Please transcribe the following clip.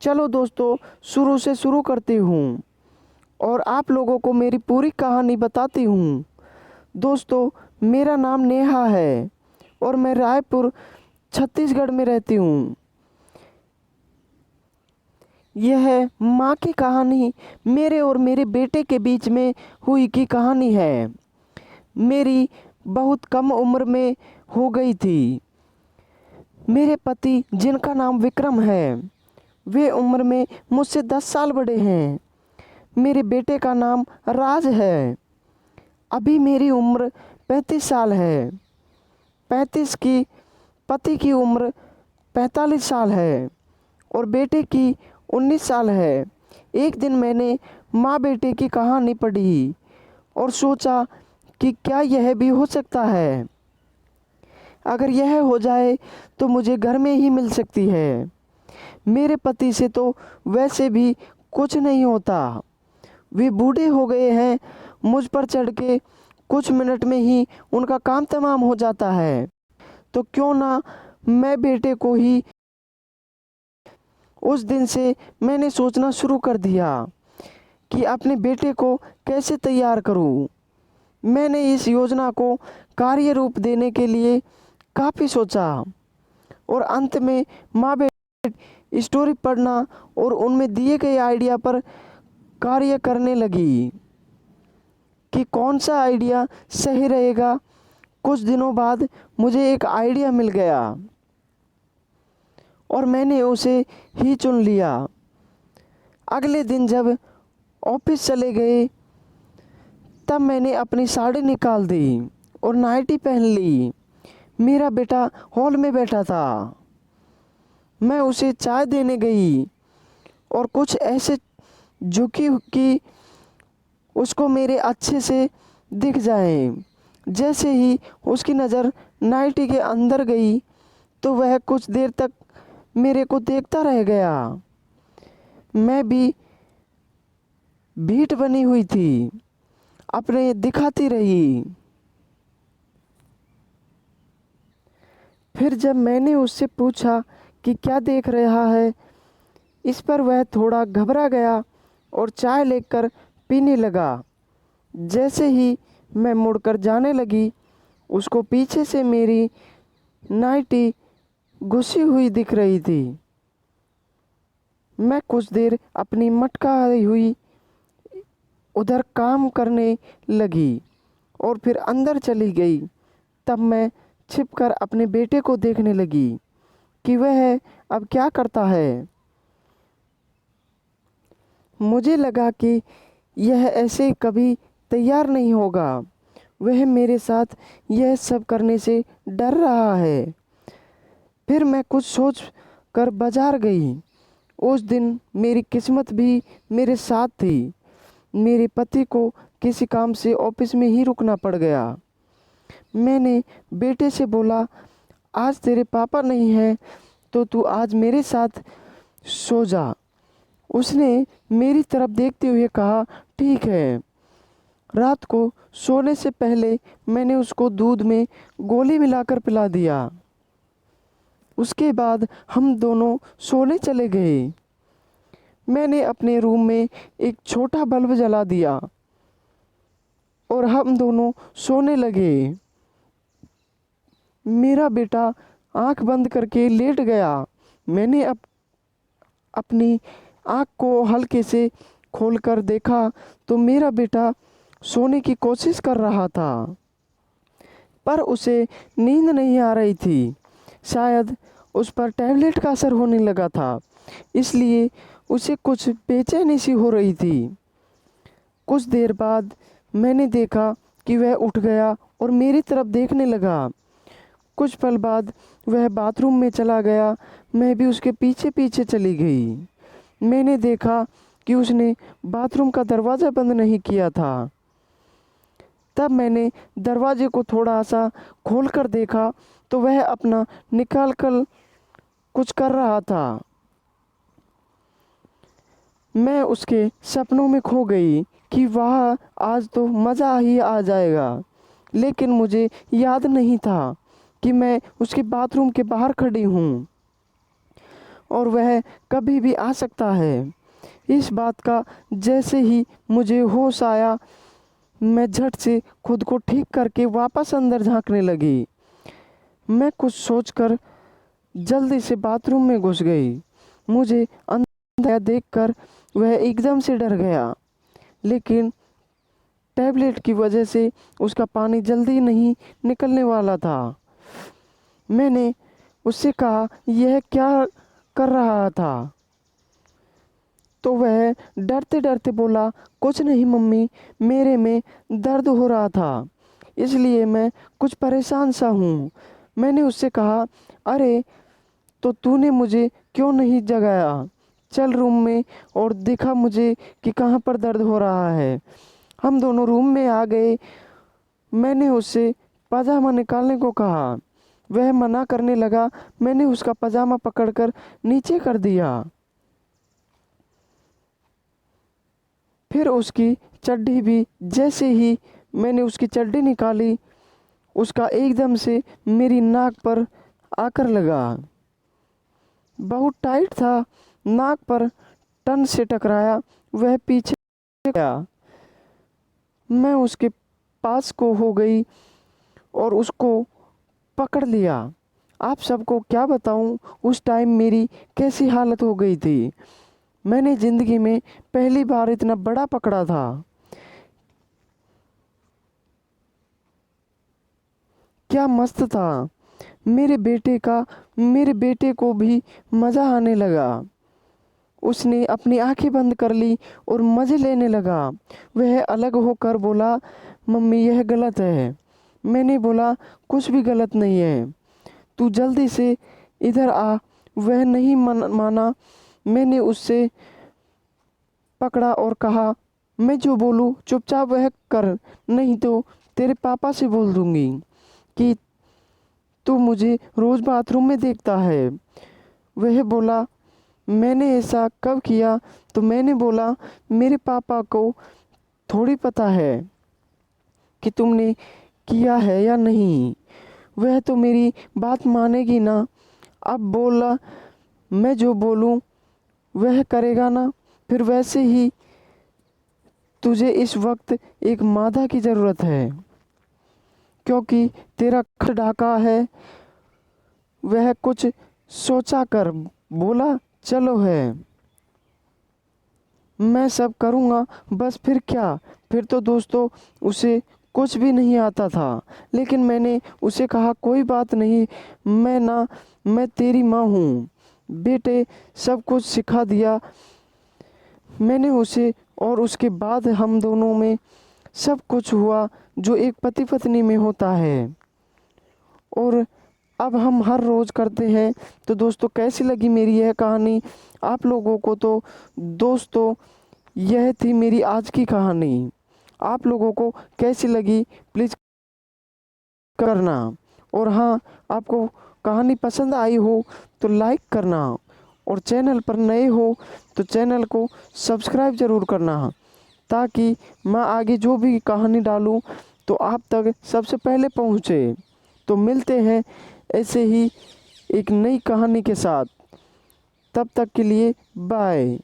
चलो दोस्तों, शुरू से शुरू करती हूँ और आप लोगों को मेरी पूरी कहानी बताती हूँ। दोस्तों, मेरा नाम नेहा है और मैं रायपुर छत्तीसगढ़ में रहती हूँ। यह माँ की कहानी मेरे और मेरे बेटे के बीच में हुई की कहानी है। मेरी बहुत कम उम्र में हो गई थी। मेरे पति, जिनका नाम विक्रम है, वे उम्र में मुझसे 10 साल बड़े हैं। मेरे बेटे का नाम राज है। अभी मेरी उम्र 35 साल है। 35 की पति की उम्र 45 साल है और बेटे की 19 साल है। एक दिन मैंने माँ बेटे की कहानी पढ़ी और सोचा कि क्या यह भी हो सकता है। अगर यह हो जाए तो मुझे घर में ही मिल सकती है। मेरे पति से तो वैसे भी कुछ नहीं होता। वे बूढ़े हो गए हैं। मुझ पर चढ़ के कुछ मिनट में ही उनका काम तमाम हो जाता है। तो क्यों ना मैं बेटे को ही। उस दिन से मैंने सोचना शुरू कर दिया कि अपने बेटे को कैसे तैयार करूं। मैंने इस योजना को कार्य रूप देने के लिए काफ़ी सोचा और अंत में माँ बेटे स्टोरी पढ़ना और उनमें दिए गए आइडिया पर कार्य करने लगी कि कौन सा आइडिया सही रहेगा। कुछ दिनों बाद मुझे एक आइडिया मिल गया और मैंने उसे ही चुन लिया। अगले दिन जब ऑफिस चले गए तब मैंने अपनी साड़ी निकाल दी और नाइटी पहन ली। मेरा बेटा हॉल में बैठा था। मैं उसे चाय देने गई और कुछ ऐसे झुकी कि उसको मेरे अच्छे से दिख जाए। जैसे ही उसकी नज़र नाइटी के अंदर गई तो वह कुछ देर तक मेरे को देखता रह गया। मैं भी भीट बनी हुई थी, अपने दिखाती रही। फिर जब मैंने उससे पूछा कि क्या देख रहा है, इस पर वह थोड़ा घबरा गया और चाय लेकर पीने लगा। जैसे ही मैं मुड़कर जाने लगी, उसको पीछे से मेरी नाइटी घुसी हुई दिख रही थी। मैं कुछ देर अपनी मटकाई हुई उधर काम करने लगी और फिर अंदर चली गई। तब मैं छिपकर अपने बेटे को देखने लगी कि वह अब क्या करता है। मुझे लगा कि यह ऐसे कभी तैयार नहीं होगा। वह मेरे साथ यह सब करने से डर रहा है। फिर मैं कुछ सोच कर बाजार गई। उस दिन मेरी किस्मत भी मेरे साथ थी। मेरे पति को किसी काम से ऑफिस में ही रुकना पड़ गया। मैंने बेटे से बोला, आज तेरे पापा नहीं हैं तो तू आज मेरे साथ सो जा। उसने मेरी तरफ देखते हुए कहा, ठीक है। रात को सोने से पहले मैंने उसको दूध में गोली मिलाकर पिला दिया। उसके बाद हम दोनों सोने चले गए। मैंने अपने रूम में एक छोटा बल्ब जला दिया और हम दोनों सोने लगे। मेरा बेटा आंख बंद करके लेट गया। मैंने अपनी आंख को हल्के से खोलकर देखा तो मेरा बेटा सोने की कोशिश कर रहा था, पर उसे नींद नहीं आ रही थी। शायद उस पर टैबलेट का असर होने लगा था, इसलिए उसे कुछ बेचैनी सी हो रही थी। कुछ देर बाद मैंने देखा कि वह उठ गया और मेरी तरफ देखने लगा। कुछ पल बाद वह बाथरूम में चला गया। मैं भी उसके पीछे पीछे चली गई। मैंने देखा कि उसने बाथरूम का दरवाज़ा बंद नहीं किया था। तब मैंने दरवाजे को थोड़ा सा खोल कर देखा तो वह अपना निकाल कर कुछ कर रहा था। मैं उसके सपनों में खो गई कि वाह, आज तो मज़ा ही आ जाएगा। लेकिन मुझे याद नहीं था कि मैं उसके बाथरूम के बाहर खड़ी हूँ। और वह कभी भी आ सकता है। इस बात का जैसे ही मुझे होश आया, मैं झट से खुद को ठीक करके वापस अंदर झांकने लगी। मैं कुछ सोचकर जल्दी से बाथरूम में घुस गई। मुझे अंदर देखकर वह एकदम से डर गया, लेकिन टैबलेट की वजह से उसका पानी जल्दी नहीं निकलने वाला था। मैंने उससे कहा, यह क्या कर रहा था? तो वह डरते डरते बोला, कुछ नहीं मम्मी, मेरे में दर्द हो रहा था, इसलिए मैं कुछ परेशान सा हूँ। मैंने उससे कहा, अरे तो तूने मुझे क्यों नहीं जगाया? चल रूम में और दिखा मुझे कि कहाँ पर दर्द हो रहा है। हम दोनों रूम में आ गए। मैंने उससे पजामा निकालने को कहा, वह मना करने लगा। मैंने उसका पजामा पकड़कर नीचे कर दिया, फिर उसकी चड्डी भी। जैसे ही मैंने उसकी चड्डी निकाली, उसका एकदम से मेरी नाक पर आकर लगा। बहुत टाइट था, नाक पर टन से टकराया। वह पीछे गया। मैं उसके पास को हो गई और उसको पकड़ लिया। आप सबको क्या बताऊं, उस टाइम मेरी कैसी हालत हो गई थी। मैंने ज़िंदगी में पहली बार इतना बड़ा पकड़ा था। क्या मस्त था। मेरे बेटे को भी मज़ा आने लगा। उसने अपनी आंखें बंद कर ली और मज़े लेने लगा। वह अलग होकर बोला, मम्मी यह गलत है। मैंने बोला, कुछ भी गलत नहीं है, तू जल्दी से इधर आ। वह नहीं माना। मैंने उससे पकड़ा और कहा, मैं जो बोलूँ चुपचाप वह कर, नहीं तो तेरे पापा से बोल दूंगी कि तू मुझे रोज़ बाथरूम में देखता है। वह बोला, मैंने ऐसा कब किया? तो मैंने बोला, मेरे पापा को थोड़ी पता है कि तुमने किया है या नहीं। वह तो मेरी बात मानेगी ना। अब बोला, मैं जो बोलूँ वह करेगा ना। फिर वैसे ही तुझे इस वक्त एक मादा की ज़रूरत है, क्योंकि तेरा खट ढाका है। वह कुछ सोचा कर बोला, चलो है, मैं सब करूँगा बस। फिर क्या? फिर तो दोस्तों उसे कुछ भी नहीं आता था। लेकिन मैंने उसे कहा, कोई बात नहीं, मैं तेरी माँ हूँ बेटे। सब कुछ सिखा दिया मैंने उसे। और उसके बाद हम दोनों में सब कुछ हुआ जो एक पति पत्नी में होता है, और अब हम हर रोज़ करते हैं। तो दोस्तों कैसी लगी मेरी यह कहानी आप लोगों को? तो दोस्तों यह थी मेरी आज की कहानी। आप लोगों को कैसी लगी प्लीज़ करना। और हाँ, आपको कहानी पसंद आई हो तो लाइक करना, और चैनल पर नए हो तो चैनल को सब्सक्राइब ज़रूर करना, ताकि मैं आगे जो भी कहानी डालूं तो आप तक सबसे पहले पहुंचे। तो मिलते हैं ऐसे ही एक नई कहानी के साथ। तब तक के लिए बाय।